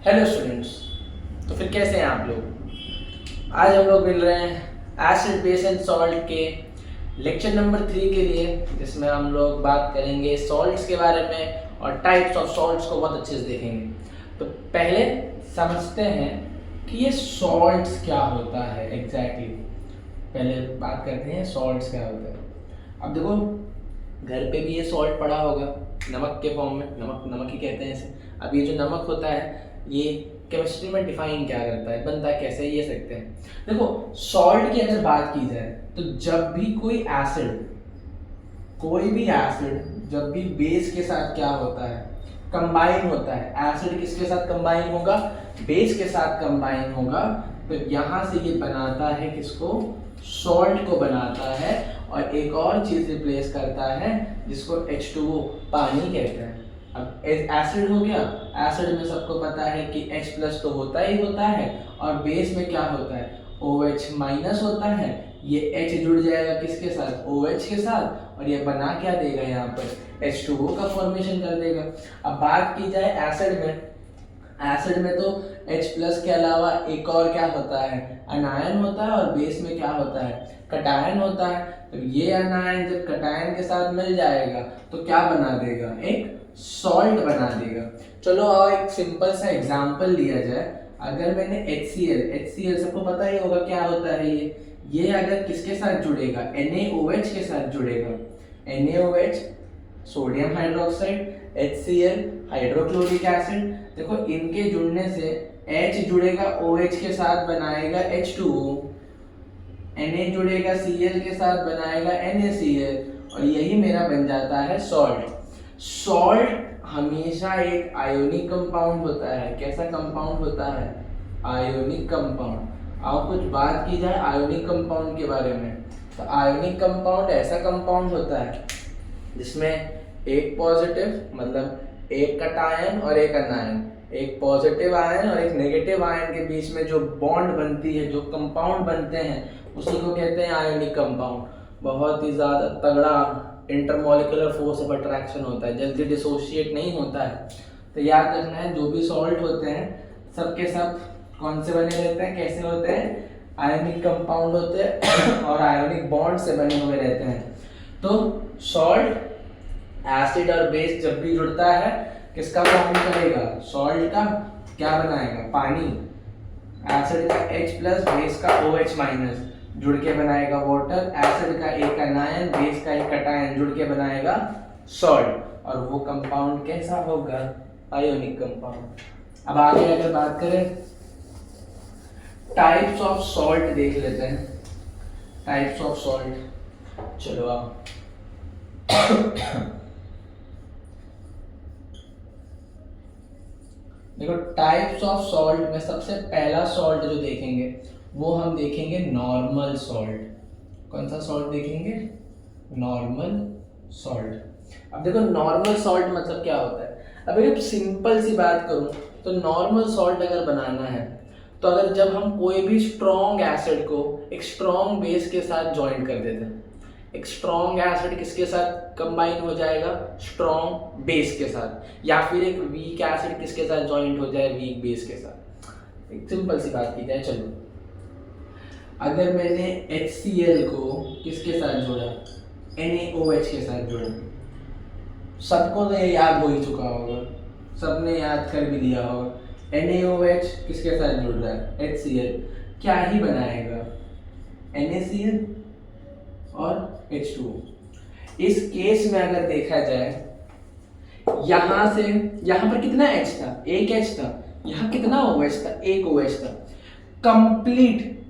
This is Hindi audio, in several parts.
Hello students. तो फिर कैसे हैं आप लोग? आज हम लोग मिल रहे हैं एसिड बेस एंड सॉल्ट के लेक्चर नंबर 3 के लिए, जिसमें हम लोग बात करेंगे सॉल्ट्स के बारे में और टाइप्स ऑफ सॉल्ट्स को बहुत अच्छे से देखेंगे। तो पहले समझते हैं कि ये सॉल्ट्स क्या होता है एग्जैक्टली। पहले बात करते हैं सॉल्ट्स क्या होता है। अब देखो, घर पे भी ये सॉल्ट पड़ा होगा नमक के फॉर्म में, नमक नमक ही कहते हैं इसे। अब ये जो नमक होता है ये केमिस्ट्री में डिफाइन क्या करता है, बनता है कैसे, ये सकते हैं। देखो, सॉल्ट की अगर बात की जाए तो जब भी कोई एसिड जब भी बेस के साथ क्या होता है, कंबाइन होता है। एसिड किसके साथ कंबाइन होगा? बेस के साथ कंबाइन होगा। तो यहाँ से ये बनाता है किसको? सॉल्ट को बनाता है और एक और चीज रिप्लेस करता है जिसको H2O पानी कहते हैं। अब एसिड हो गया, एसिड में सबको पता है कि H+ तो होता ही होता है और बेस में क्या होता है? OH- होता है। ये H जुड़ जाएगा किसके साथ? OH के साथ, और ये बना क्या देगा यहाँ पर? H2O का फॉर्मेशन कर देगा। अब बात की जाए एसिड में तो H+ के अलावा एक और क्या होता है? अनायन होता है। और बेस में क्या होता है? कटायन होता है। तो ये अनायन जब कटायन के साथ मिल जाएगा तो क्या बना देगा? एक सॉल्ट बना देगा। चलो आओ एक सिंपल सा एग्जांपल लिया जाए। अगर मैंने HCl सबको पता ही होगा क्या होता है ये अगर किसके साथ जुड़ेगा? NaOH के साथ जुड़ेगा। NaOH sodium hydroxide, HCl hydrochloric acid. देखो, इनके जुड़ने से H जुड़ेगा OH के साथ बनाएगा H2O, Na जुड़ेगा Cl के साथ बनाएगा NaCl, और यही मेरा बन जाता है सॉल्ट। सॉल्ट हमेशा एक आयोनिक कंपाउंड होता है। कैसा कंपाउंड होता है? Ionic compound. आओ कुछ बात की जाए आयोनिक कंपाउंड के बारे में। तो आयोनिक कंपाउंड ऐसा कंपाउंड होता है जिसमें एक पॉजिटिव मतलब एक कटायन और एक अनायन, एक पॉजिटिव आयन और एक नेगेटिव आयन के बीच में जो बॉन्ड बनती है, जो कंपाउंड बनते हैं, उसी को कहते हैं आयोनिक कंपाउंड। बहुत ही ज़्यादा तगड़ा इंटरमॉलिक्यूलर फोर्स ऑफ अट्रैक्शन होता है, जल्दी डिसोशिएट नहीं होता है। तो याद रखना है, जो भी सॉल्ट होते हैं सबके सब कौन से बने रहते हैं, कैसे होते हैं? आयोनिक कंपाउंड होते हैं और आयोनिक बॉन्ड से बने हुए रहते हैं। तो सॉल्ट एसिड और बेस जब भी जुड़ता है किसका फॉर्म करेगा? सॉल्ट का। क्या बनाएगा? पानी। एसिड का H+, बेस का OH- जुड़ के बनाएगा वाटर। एसिड का एक अनायन, बेस का एक कटायन जुड़ के बनाएगा सॉल्ट। और वो कंपाउंड कैसा होगा? Ionic compound. अब आगे अगर बात करें टाइप्स ऑफ सॉल्ट देख लेते हैं। टाइप्स ऑफ सॉल्ट, चलो आओ। देखो, टाइप्स ऑफ सॉल्ट में सबसे पहला सॉल्ट जो देखेंगे वो हम देखेंगे नॉर्मल सॉल्ट। कौन सा सॉल्ट देखेंगे? Normal salt. अब देखो, नॉर्मल सॉल्ट मतलब क्या होता है? अब एक सिंपल सी बात करूं तो नॉर्मल सॉल्ट अगर बनाना है तो अगर जब हम कोई भी स्ट्रॉन्ग एसिड को एक स्ट्रॉन्ग बेस के साथ ज्वाइन कर देते हैं, एक स्ट्रॉन्ग एसिड किसके साथ कंबाइन हो जाएगा? स्ट्रॉन्ग बेस के साथ। या फिर एक वीक एसिड किसके साथ ज्वाइंट हो जाए? वीक बेस के साथ। एक सिंपल सी बात की जाए, चलो अगर मैंने HCl को किसके साथ जोड़ा? NaOH के साथ जोड़ा। सबको तो ये याद हो ही चुका होगा, सबने याद कर भी लिया होगा। NaOH किसके साथ जुड़ रहा है? HCl। क्या ही बनाएगा? NaCl और H2O। इस केस में अगर देखा जाए, यहां से यहां पर कितना H था? एक H था। यहां कितना OH था? एक OH था।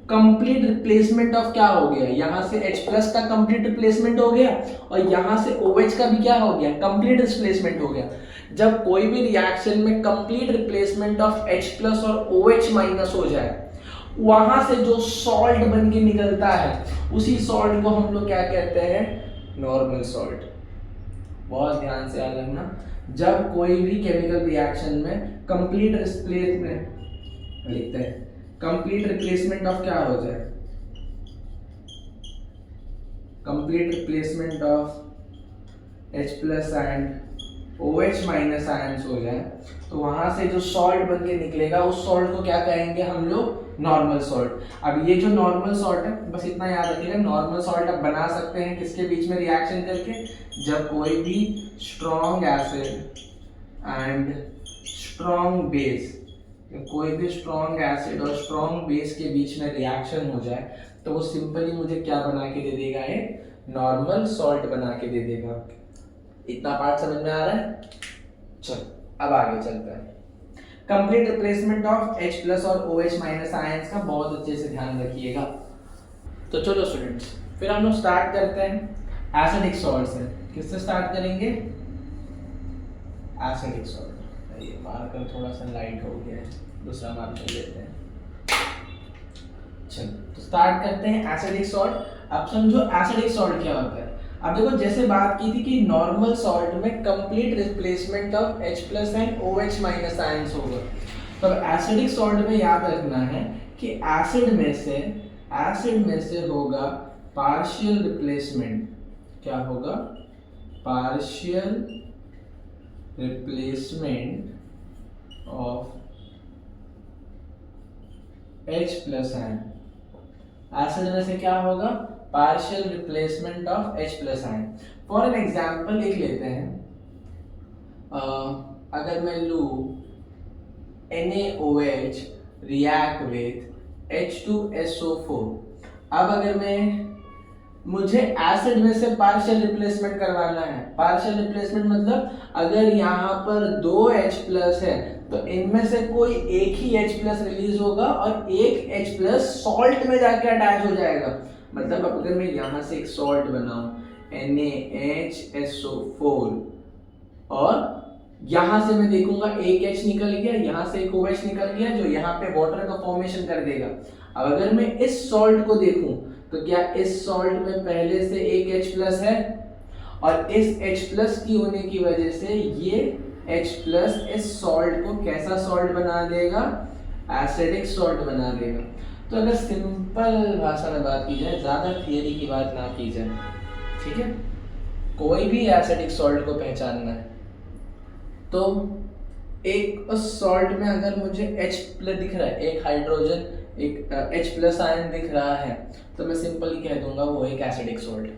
कंप्लीट रिप्लेसमेंट ऑफ क्या हो गया? यहां से H+ का कंप्लीट रिप्लेसमेंट हो गया और यहां से OH का भी क्या हो गया? कंप्लीट रिप्लेसमेंट हो गया। जब कोई भी रिएक्शन में कंप्लीट रिप्लेसमेंट ऑफ H+ और OH- हो जाए, वहां से जो सॉल्ट बन के निकलता है उसी सॉल्ट को हम लोग क्या कहते हैं? Normal salt. बहुत ध्यान से याद रखना, जब कोई भी केमिकल रिएक्शन में कंप्लीट रिप्लेसमेंट लिखते हैं, कंप्लीट रिप्लेसमेंट ऑफ क्या हो जाए? Complete replacement of H+ and OH minus ions हो जाए तो वहां से जो सॉल्ट बन के निकलेगा उस सॉल्ट को क्या कहेंगे हम लोग, नॉर्मल सॉल्ट। अब ये जो नॉर्मल सॉल्ट है, बस इतना याद रखिएगा, नॉर्मल सॉल्ट आप बना सकते हैं किसके बीच में रिएक्शन करके, जब कोई भी strong acid and strong base, कोई भी स्ट्रॉन्ग एसिड और स्ट्रॉन्ग बेस के बीच में रिएक्शन हो जाए तो वो सिंपली मुझे क्या बना के दे देगा, एक नॉर्मल सॉल्ट बना के दे देगा। इतना पार्ट समझ में आ रहा है? चलो अब आगे चलते हैं। Complete replacement of H plus और OH माइनस आयंस का बहुत अच्छे से ध्यान रखिएगा। तो चलो स्टूडेंट्स, फिर हम लोग स्टार्ट करते हैं एसिडिक सॉल्ट से। किससे स्टार्ट करेंगे? Acidic salt. ये मार्कर थोड़ा सा लाइट हो गया है, दूसरा मार्कर लेते हैं। चलो तो स्टार्ट करते हैं एसिडिक सॉल्ट। अब समझो एसिडिक सॉल्ट क्या होता है। अब देखो जैसे बात की थी कि नॉर्मल सॉल्ट में complete replacement of H plus and OH minus ions होगा, तो एसिडिक सॉल्ट में याद रखना है कि एसिड में से होगा पार्शियल रिप्लेसमेंट। क्या होगा? Partial replacement of H plus ion. Acid में से क्या होगा? Partial replacement of H plus ion. For an example लिख लेते हैं, अगर मैं लूँ NaOH रिएक्ट विथ H2SO4। अब अगर मुझे एसिड में से पार्शियल रिप्लेसमेंट करवाना है। पार्शियल रिप्लेसमेंट मतलब अगर यहाँ पर 2 H प्लस है तो इनमें से कोई एक ही H प्लस रिलीज होगा और एक H प्लस सॉल्ट में जाके अटैच हो जाएगा। मतलब अगर मैं यहाँ से एक सॉल्ट बनाऊं NaHSO4 और यहाँ से मैं देखूंगा एक H निकल गया, यहाँ से एक OH निकल गया जो यहाँ पे वाटर का फॉर्मेशन कर देगा। अब अगर मैं इस सॉल्ट को देखूं तो क्या इस सॉल्ट में पहले से एक H प्लस है और इस H प्लस की होने की वजह से ये H प्लस इस सॉल्ट को कैसा सॉल्ट बना देगा? एसिडिक सॉल्ट बना देगा। तो अगर सिंपल भाषा में बात की जाए, ज़्यादा थियरी की बात ना की जाए, ठीक है, कोई भी एसिडिक सॉल्ट को पहचानना है तो एक उस सॉल्ट में अगर मुझे H प्लस दिख रहा है, एक हाइड्रोजन, एक H प्लस आयन दिख रहा है, तो मैं सिंपली कह दूंगा वो एक एसिडिक सॉल्ट है।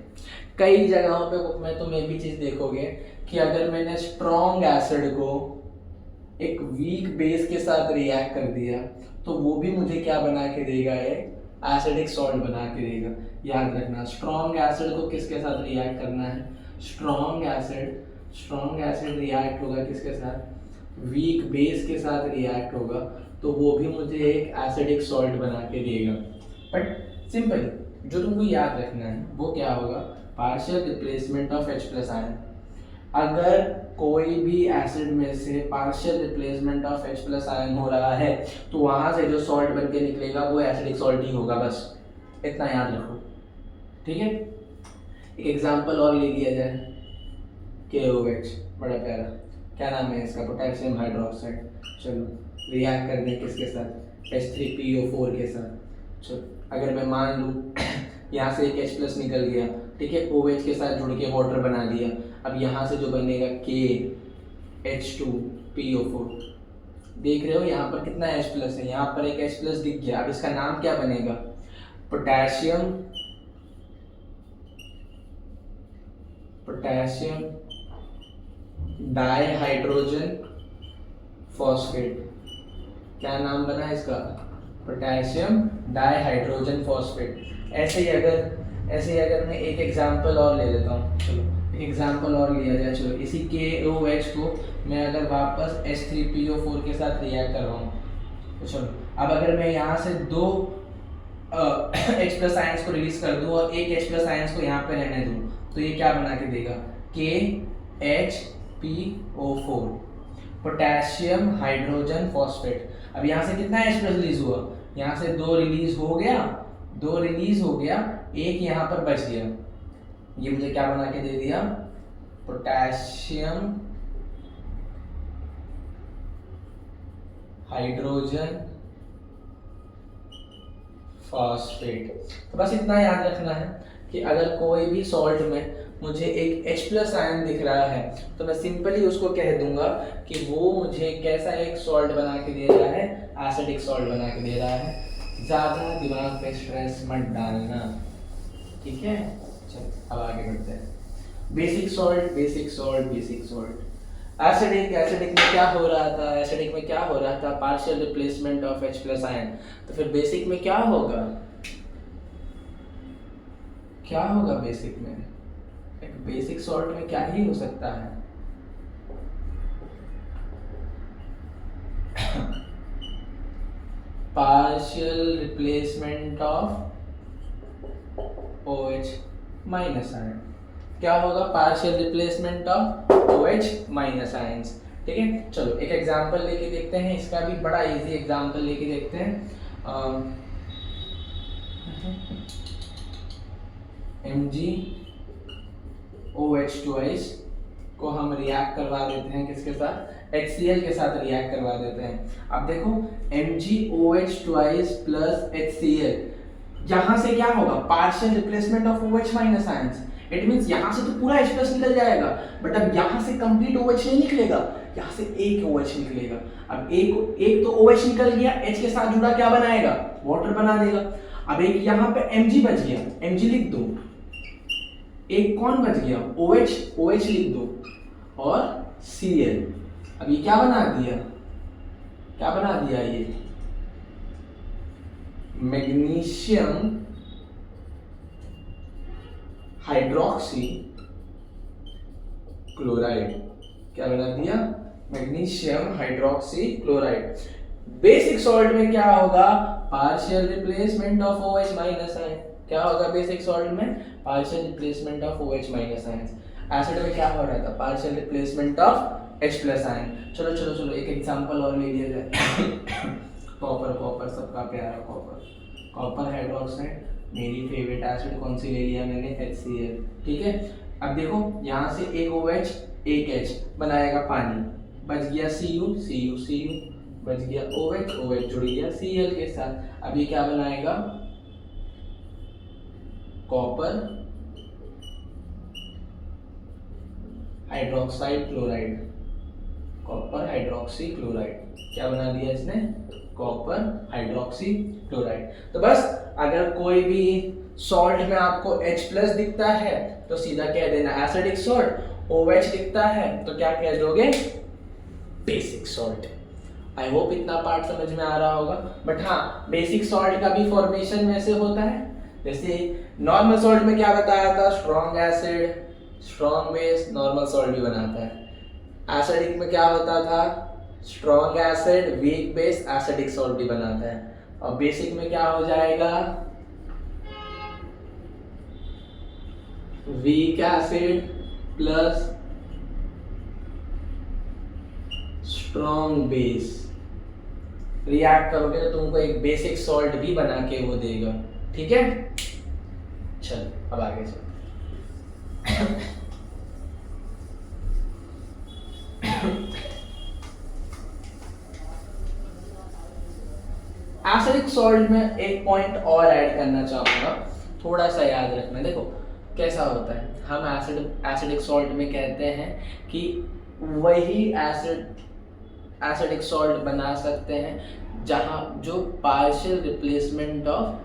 कई जगहों पे मैं तुम ये भी चीज़ देखोगे कि अगर मैंने स्ट्रॉन्ग एसिड को एक वीक बेस के साथ रिएक्ट कर दिया तो वो भी मुझे क्या बना के देगा? एक एसिडिक सॉल्ट बना के देगा। याद रखना, स्ट्रॉन्ग एसिड को किसके साथ रिएक्ट करना है? स्ट्रॉन्ग एसिड रिएक्ट होगा किसके साथ? वीक बेस के साथ रिएक्ट होगा, तो वो भी मुझे एक एसिडिक सॉल्ट बना के देगा। बट सिंपल जो तुमको याद रखना है वो क्या होगा? Partial replacement of H plus ion. अगर कोई भी एसिड में से partial replacement of H plus ion हो रहा है तो वहां से जो सॉल्ट बन के निकलेगा वो एसिडिक सॉल्ट ही होगा। बस इतना याद रखो, ठीक है। एक एग्जांपल और ले लिया जाए, KOH, बड़ा प्यारा, क्या नाम है इसका? Potassium hydroxide. चलो रिएक्ट कर दें किसके साथ? H3PO4 के साथ। चलो अगर मैं मान लूँ यहाँ से एक H प्लस निकल गया, ठीक है, OH के साथ जुड़ के वाटर बना दिया। अब यहाँ से जो बनेगा KH2PO4, देख रहे हो यहाँ पर कितना H प्लस है? यहाँ पर एक H प्लस दिख गया। अब इसका नाम क्या बनेगा? Potassium dihydrogen phosphate. क्या नाम बना इसका? Potassium dihydrogen phosphate. ऐसे ही अगर मैं एक एग्जांपल और ले लेता हूँ, चलो एक एग्जांपल और लिया जाए। चलो इसी KOH को मैं अगर वापस H3PO4 के साथ रिएक्ट करवाऊँ तो चलो अब अगर मैं यहाँ से दो H प्लस आयंस को रिलीज कर दूँ और एक H प्लस आयंस को यहाँ पे रहने दूँ तो ये क्या बना के देगा? KHPO4, potassium hydrogen phosphate. अब यहाँ से कितना H प्लस रिलीज हुआ? यहाँ से दो रिलीज हो गया, एक यहाँ पर बच गया। ये मुझे क्या बना के दे दिया? Potassium hydrogen phosphate. तो बस इतना याद रखना है कि अगर कोई भी सॉल्ट में मुझे एक H प्लस आयन दिख रहा है, तो मैं सिंपली उसको कह दूंगा कि वो मुझे कैसा एक सॉल्ट बना के दे रहा है, एसिडिक सॉल्ट बना के दे रहा है। ज़्यादा दिमाग पे स्ट्रेस मत डालना, ठीक है। चल अब आगे बढ़ते हैं। Basic salt, basic salt, basic salt. Acidic, acidic में क्या हो रहा था, एसिडिक में क्या हो रहा था, partial replacement of H plus ion. तो फिर बेसिक में क्या होगा, क्या होगा बेसिक में, एक बेसिक सॉल्ट में क्या ही हो सकता है। Partial replacement of OH minus ion. क्या होगा, partial replacement of OH minus ions, ठीक है। चलो एक एग्जांपल लेके देखते हैं, इसका भी बड़ा इजी एग्जांपल लेके देखते हैं। MgOH ट्वाइस को हम रिएक्ट करवा देते हैं किसके साथ, HCl के साथ रिएक्ट करवा देते हैं। अब देखो MgOH ट्वाइस प्लस HCl, यहाँ से क्या होगा, partial replacement of OH minus ions. It means यहाँ से तो पूरा H प्लस निकल जाएगा, बट अब यहाँ से कंप्लीट OH नहीं निकलेगा, यहाँ से एक OH निकलेगा। अब एक तो OH निकल गया, H के साथ जुड़ा क्या बनाएगा, वाटर बना देगा। अब एक यहाँ पे Mg बच गया, Mg लिख दो। एक कौन बच गया, OH, OH लिख दो और Cl। अब ये क्या बना दिया, क्या बना दिया, ये मैग्नीशियम हाइड्रोक्सी क्लोराइड। क्या बना दिया, magnesium hydroxy chloride. Basic salt में क्या होगा, partial replacement of OH minus ion. क्या होगा बेसिक सॉल्ट में, partial replacement of OH minus ion. Acid में क्या हो रहा था, partial replacement of H plus ion. चलो चलो चलो एक एग्जांपल और ले लिया जाए। कॉपर, कॉपर सबका प्यारा कॉपर, कॉपर हाइड्रोक्साइड। मेरी फेवरेट एसिड कौन सी ले लिया मैंने, HCl, ठीक है। अब देखो यहाँ से एक OH एक H बनाएगा पानी, बच गया Cu, Cu, Cu, बच गया OH, OH जुड़ गया Cl के साथ। अब ये क्या बनाएगा, copper hydroxide chloride, copper hydroxy chloride. क्या बना दिया इसने, कॉपर हाइड्रोक्सी क्लोराइड। तो बस अगर कोई भी सॉल्ट में आपको H प्लस दिखता है तो सीधा कह देना एसिडिक सॉल्ट, OH दिखता है तो क्या कह दोगे, बेसिक सॉल्ट। आई होप इतना पार्ट समझ में आ रहा होगा। बट हाँ, बेसिक सॉल्ट का भी फॉर्मेशन वैसे होता है, जैसे नॉर्मल सॉल्ट में क्या बताया था, strong acid, strong base, normal salt भी बनाता है। एसिडिक में क्या होता था, strong acid, weak base, acidic salt भी बनाता है। और बेसिक में क्या हो जाएगा, weak acid plus strong base. React करोगे तो तुमको एक बेसिक सॉल्ट भी बना के वो देगा, ठीक है। चल अब आगे चल। एसिडिक सॉल्ट में एक पॉइंट और ऐड करना चाहूंगा, थोड़ा सा याद रखना। देखो कैसा होता है, हम एसिडिक सॉल्ट में कहते हैं कि वही एसिडिक सॉल्ट बना सकते हैं जहां जो partial replacement of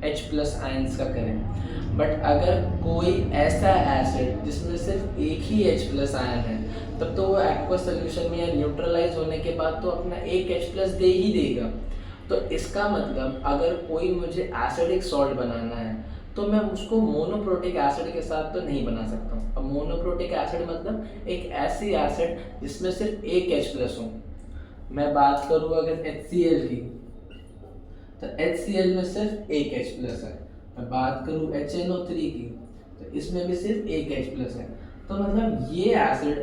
H plus ions का करें। बट अगर कोई ऐसा एसिड जिसमें सिर्फ एक ही H प्लस आयन है, तब तो वो एक्वस सोल्यूशन में या न्यूट्रलाइज होने के बाद तो अपना एक H प्लस दे ही देगा। तो इसका मतलब अगर कोई मुझे एसिडिक सॉल्ट बनाना है तो मैं उसको मोनोप्रोटिक एसिड के साथ तो नहीं बना सकता हूँ। अब मोनोप्रोटिक एसिड मतलब एक ऐसी एसिड जिसमें सिर्फ एक H प्लस हो। मैं बात करूँ अगर HCl की, तो HCl में सिर्फ एक H प्लस है। मैं बात करूँ HNO3 की, तो इसमें भी सिर्फ एक H प्लस है। तो मतलब ये एसिड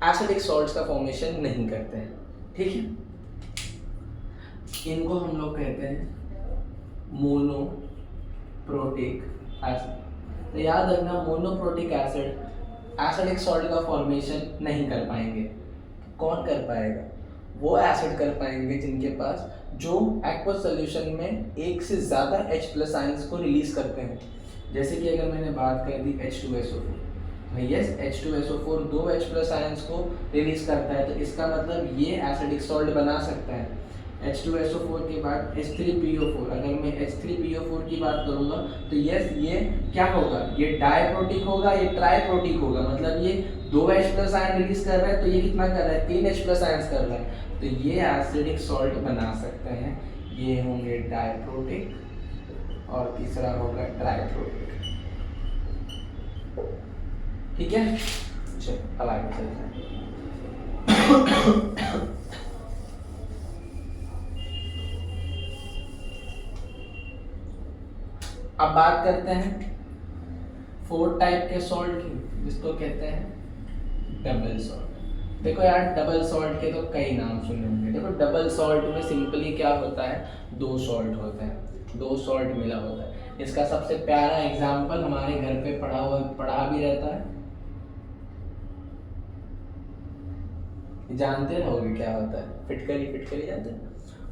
एसिडिक सॉल्ट्स का फॉर्मेशन नहीं करते हैं, ठीक है। इनको हम लोग कहते हैं मोनोप्रोटिक एसिड। तो याद रखना, मोनोप्रोटिक एसिड एसिडिक सॉल्ट का फॉर्मेशन नहीं कर पाएंगे। कौन कर पाएगा, वो एसिड कर पाएंगे जिनके पास जो एक्वस सोल्यूशन में एक से ज़्यादा H प्लस आयंस को रिलीज करते हैं। जैसे कि अगर मैंने बात कर दी H2SO4, यस H2SO4 दो H प्लस आयंस को रिलीज करता है, तो इसका मतलब ये एसिडिक सॉल्ट बना सकता है। H2SO4 के बाद H3PO4, अगर मैं H3PO4 की बात करूंगा तो यस ये क्या होगा, ये डाइप्रोटिक होगा, ये ट्राइप्रोटिक होगा, मतलब ये दो H प्लस आयन रिलीज कर रहा है, तो ये कितना कर रहा है, तीन H प्लस आयंस कर रहा है, तो ये एसिडिक सॉल्ट बना सकते हैं। ये होंगे डाइप्रोटिक और तीसरा होगा ट्राइप्रोटिक। ठीक है, चलो अब आगे चलते हैं। अब बात करते हैं फोर्थ टाइप के सॉल्ट की, जिसको कहते हैं डबल सॉल्ट। देखो यार, डबल सॉल्ट के तो कई नाम सुने होंगे। देखो डबल सॉल्ट में सिंपली क्या होता है, दो सॉल्ट होते हैं, दो सॉल्ट मिला होता है। इसका सबसे प्यारा एग्जाम्पल हमारे घर पे पढ़ा भी रहता है, जानते रहोगे क्या होता है, फिटकरी। फिटकरी जानते हैं,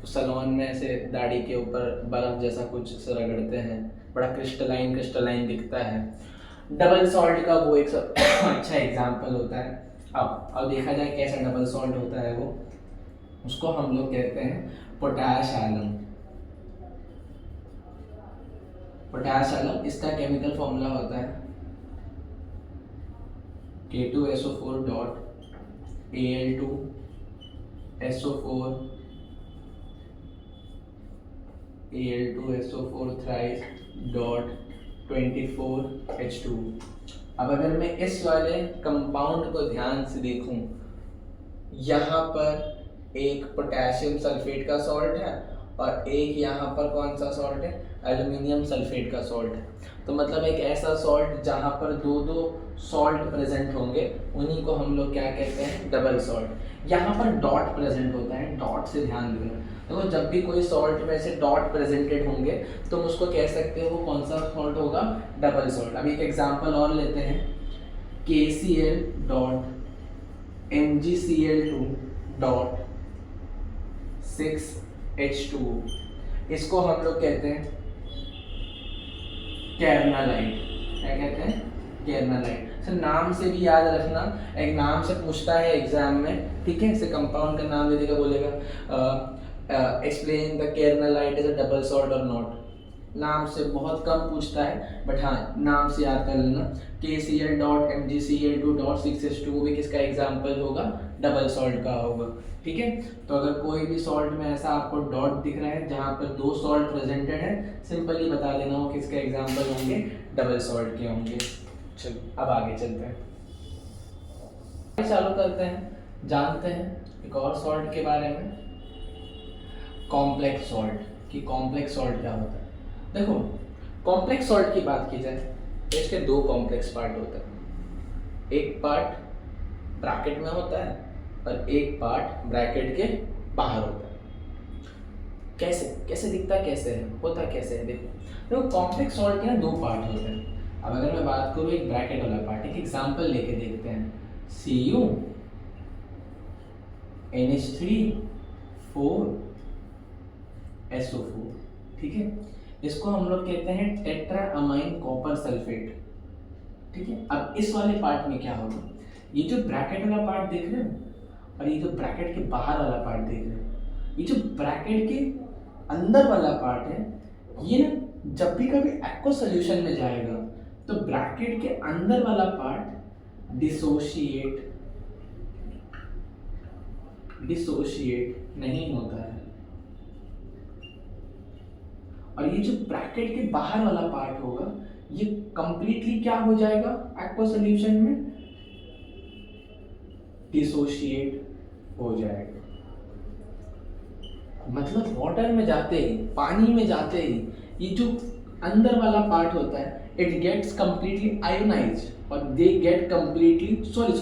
उस सलोन में ऐसे दाढ़ी के ऊपर बर्फ जैसा कुछ रगड़ते हैं, बड़ा क्रिस्टलाइन क्रिस्टलाइन दिखता है। डबल सॉल्ट का वो एक अच्छा एग्जाम्पल होता है। अब देखा जाए कैसा डबल सॉल्ट होता है वो, उसको हम लोग कहते हैं पोटाश आलम। पोटाश आलम, इसका केमिकल फॉर्मूला होता है K2SO4 dot Al2SO4 Al2SO4 thrice dot 24H2। अब अगर मैं इस वाले कंपाउंड को ध्यान से देखूं, यहाँ पर एक पोटेशियम सल्फेट का सॉल्ट है और एक यहाँ पर कौन सा सॉल्ट है, एल्युमिनियम सल्फेट का सॉल्ट है। तो मतलब एक ऐसा सॉल्ट जहाँ पर दो दो सॉल्ट प्रेजेंट होंगे, उन्हीं को हम लोग क्या कहते हैं, डबल सॉल्ट। यहाँ पर डॉट प्रेजेंट होता है, डॉट से ध्यान देना। देखो जब भी कोई सॉल्ट में से डॉट प्रेजेंटेड होंगे तो हम उसको कह सकते हो वो कौन सा सॉल्ट होगा, डबल सॉल्ट। अब एक एग्जांपल और लेते हैं, KCl dot MgCl2 dot 6H2, इसको हम लोग कहते हैं कैर्नालाइट। क्या कहते हैं, कैर्नालाइट। सर नाम से भी याद रखना, एक नाम से पूछता है एग्जाम में, ठीक है। इसे कंपाउंड का नाम दे देगा, बोलेगा explain the carnallite is a double salt और नॉट। नाम से बहुत कम पूछता है, बट हाँ नाम से याद कर लेना। KCl dot MgCl2 dot 6H2 भी किसका एग्जाम्पल होगा, डबल सॉल्ट का होगा, ठीक है। तो अगर कोई भी सॉल्ट में ऐसा आपको डॉट दिख रहा है जहाँ पर दो सॉल्ट प्रेजेंटेड है, सिंपली बता देना हो किसका एग्जाम्पल होंगे, डबल सॉल्ट के होंगे। चलो अब आगे चलते हैं, चालू करते हैं, जानते हैं एक और सॉल्ट के बारे में, कॉम्प्लेक्स सॉल्ट। कि कॉम्प्लेक्स सॉल्ट क्या होता है। देखो कॉम्प्लेक्स सॉल्ट की बात की जाए तो इसके दो कॉम्प्लेक्स पार्ट होते हैं, एक पार्ट ब्रैकेट में होता है और एक पार्ट ब्रैकेट के बाहर होता है। कैसे कैसे दिखता है, कैसे है, होता कैसे है, देखो कॉम्प्लेक्स सॉल्ट के ना दो पार्ट होते हैं। अब अगर मैं बात करूँ एक ब्रैकेट वाला पार्ट, एक एग्जांपल लेके देखते हैं, Cu NH3 4SO4, ठीक है। इसको हम लोग कहते हैं टेट्राअमाइन कॉपर सल्फेट, ठीक है। अब इस वाले पार्ट में क्या होगा, ये जो ब्रैकेट वाला पार्ट देख रहे हो और ये जो ब्रैकेट के बाहर वाला पार्ट देख रहे हो, ये जो ब्रैकेट के अंदर वाला पार्ट है, ये ना जब भी कभी एक्वस सॉल्यूशन में जाएगा तो ब्रैकेट के अंदर वाला पार्ट डिसोशिएट नहीं होता है, और ये जो ब्रैकेट के बाहर वाला पार्ट होगा ये कंप्लीटली क्या हो जाएगा, एक्वा सॉल्यूशन में डिसोशिएट हो जाएगा। मतलब वाटर में जाते ही, पानी में जाते ही, ये जो अंदर वाला पार्ट होता है इट गेट्स कंप्लीटली आयोनाइज्ड और दे गेट कंप्लीटली सॉरी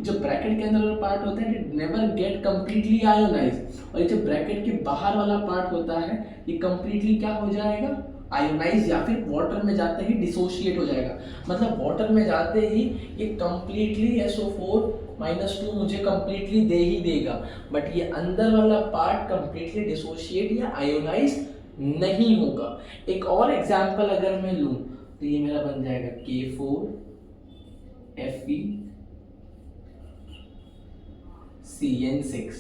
जो ब्रैकेट के अंदर वाला पार्ट होता है it never get completely ionised, और ये जो ब्रैकेट के बाहर वाला पार्ट होता है ये कंप्लीटली क्या हो जाएगा, आयोनाइज, या फिर वाटर में जाते ही डिसोशिएट हो जाएगा। मतलब वाटर में जाते ही ये कंप्लीटली SO4 -2 मुझे कंप्लीटली दे ही देगा, बट ये अंदर वाला पार्ट कंप्लीटली डिसोशिएट या आयोनाइज नहीं होगा। एक और एग्जांपल अगर मैं लूं तो ये मेरा बन जाएगा K4Fe(CN6),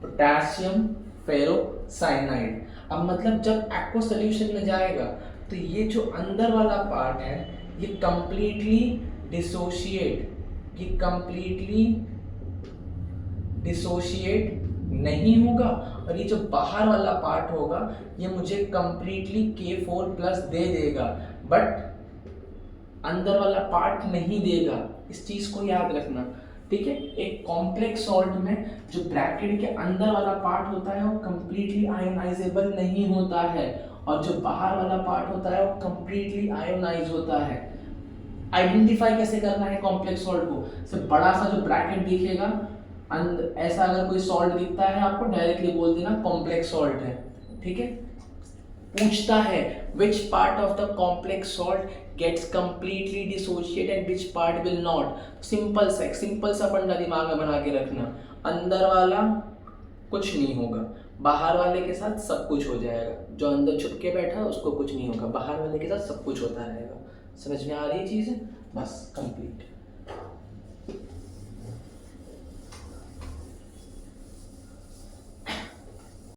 पोटेशियम फेरोसाइनाइड। अब मतलब जब एक्वा सॉल्यूशन में जाएगा तो ये जो अंदर वाला पार्ट है ये कंप्लीटली डिसोशिएट नहीं होगा, और ये जो बाहर वाला पार्ट होगा ये मुझे कंप्लीटली K4+ दे देगा, बट अंदर वाला पार्ट नहीं देगा। इस चीज को याद रखना, ठीक है। एक कॉम्प्लेक्स सॉल्ट में जो ब्रैकेट के अंदर वाला पार्ट होता है वो कंप्लीटली आयोनाइजेबल नहीं होता है, और जो बाहर वाला पार्ट होता है वो कंप्लीटली आयोनाइज होता है। आइडेंटिफाई कैसे करना है कॉम्प्लेक्स सॉल्ट को? सिर्फ बड़ा सा जो ब्रैकेट दिखेगा, ऐसा अगर कोई सॉल्ट दिखता है आपको डायरेक्टली बोल देना कॉम्प्लेक्स सॉल्ट है, ठीक है। पूछता है which part of the complex salt gets completely dissociated and which part will not। Simple सा फंडा दिमाग में बना के रखना, अंदर वाला कुछ नहीं होगा, बाहर वाले के साथ सब कुछ हो जाएगा। जो अंदर छुप के बैठा है उसको कुछ नहीं होगा, बाहर वाले के साथ सब कुछ होता रहेगा। समझ में आ रही चीज़? बस कंप्लीट।